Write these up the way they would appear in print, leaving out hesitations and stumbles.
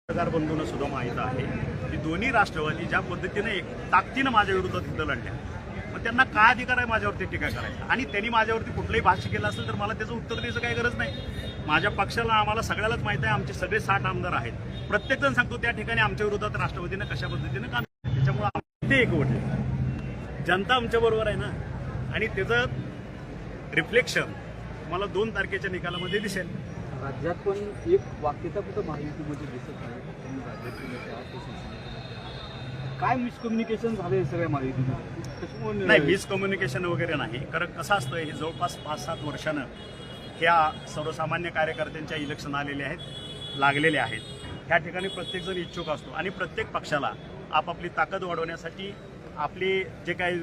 पत्रकार बंधूंना सुद्धा माहीत आहे की दोन्ही राष्ट्रवादी ज्या पद्धतीने एक ताकदीनं माझ्या विरोधात युद्ध लढल्या, मग त्यांना काय अधिकार आहे माझ्यावरती टीका करायचा? आणि त्यांनी माझ्यावरती कुठलंही भाष्य केलं असेल तर मला त्याचं उत्तर द्यायचं काही गरज नाही. माझ्या पक्षाला आम्हाला सगळ्यालाच माहिती आहे, आमचे सगळे 60 आमदार आहेत. प्रत्येकजण सांगतो त्या ठिकाणी आमच्या विरोधात राष्ट्रवादीनं कशा पद्धतीनं काम, त्याच्यामुळे ते एकवटले. जनता आमच्याबरोबर आहे ना, आणि त्याचं रिफ्लेक्शन मला 2 तारखेच्या निकालामध्ये दिसेल. राज्यात पण एक वाक्यता कुठं महायुतीमध्ये दिसत नाही. काय मिसकम्युनिकेशन झालं हे सगळ्या महायुतीमध्ये? नाही, मिसकम्युनिकेशन वगैरे नाही. कारण कसं असतं, हे जवळपास 5-7 वर्षानं ह्या सर्वसामान्य कार्यकर्त्यांच्या इलेक्शन आलेले आहेत, लागलेले आहेत. ह्या ठिकाणी प्रत्येकजण इच्छुक असतो आणि प्रत्येक पक्षाला आपापली ताकद वाढवण्यासाठी आपले जे काही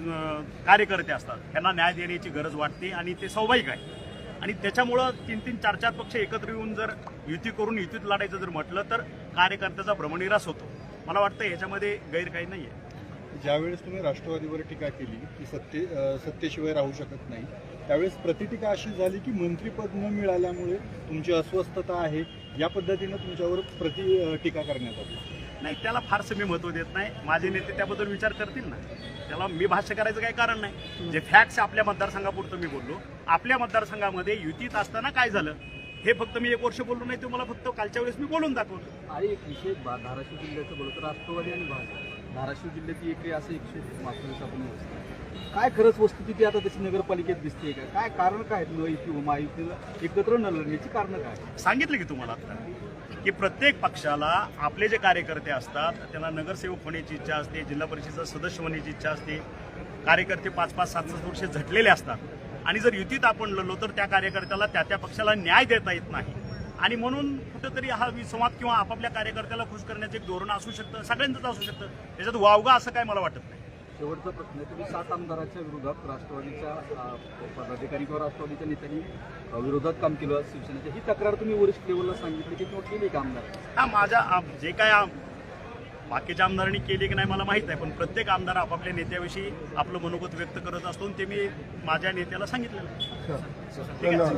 कार्यकर्ते असतात त्यांना न्याय देण्याची गरज वाटते आणि ते स्वाभाविक आहे. आणि त्याच्यामुळं 3-3, 4-4 पक्ष एकत्र येऊन जर युती करून युतीत लढायचं जर म्हटलं तर कार्यकर्त्याचा भ्रमनिरास होतो. मला वाटतं ह्याच्यामध्ये गैर काही नाही आहे. ज्यावेळेस तुम्ही राष्ट्रवादीवर टीका केली की सत्तेशिवाय राहू शकत नाही, त्यावेळेस प्रतिटीका अशी झाली की मंत्रिपद न मिळाल्यामुळे तुमची अस्वस्थता आहे, या पद्धतीनं तुमच्यावर टीका करण्यात आली. नाही, त्याला फारसं मी महत्त्व देत नाही. माझे नेते त्याबद्दल विचार करतील ना, त्याला मी भाष्य करायचं काही कारण नाही. जे फॅक्ट्स आपल्या मतदारसंघापुरतं मी बोललो. आपल्या मतदारसंघामध्ये युतीत असताना काय झालं हे फक्त मी 1 वर्ष बोललो नाही, ते मला फक्त कालच्या वेळेस मी बोलून दाखवलं. आणि एक विषय धाराशिव जिल्ह्याचं बोलतो, राष्ट्रवादी आणि भाजप धाराशिव जिल्ह्याची एक असं 100 मागच्या आपण काय खरंच वस्तुस्थिती आता तशी नगरपालिकेत दिसते का? काय कारण काय किंवा महायुतीला एकत्र न लढण्याची कारण काय? सांगितलं की तुम्हाला आता की प्रत्येक पक्षाला आपले जे कार्यकर्ते असतात त्यांना नगरसेवक होण्याची इच्छा असते, जिल्हा परिषदेचा सदस्य होण्याची इच्छा असते. कार्यकर्ते 5-5, 7-7 वर्ष झटलेले असतात आणि जर युतीत आपण लढलो तर त्या कार्यकर्त्याला त्या पक्षाला न्याय देता येत नाही. आणि म्हणून कुठंतरी हा विसंवाद किंवा आपापल्या कार्यकर्त्याला खुश करण्याचं एक धोरण असू शकतं, सगळ्यांचंच असू शकतं. त्याच्यात वावगा असं काय मला वाटत नाही. शेवटचा प्रश्न, तुम्ही 7 आमदारांच्या विरोधात राष्ट्रवादीच्या पदाधिकारी किंवा राष्ट्रवादीच्या नेत्यांनी विरोधात काम केलं शिवसेनेच्या, ही तक्रार तुम्ही वरिष्ठ लेवलला सांगितली की किंवा केली का आमदार? हा, माझ्या जे काय बाकीच्या आमदारांनी केली की नाही मला माहीत आहे, पण प्रत्येक आमदार आपापल्या नेत्याविषयी आपलं मनोगत व्यक्त करत असतो आणि ते मी माझ्या नेत्याला सांगितलेलं. ठीक आहे.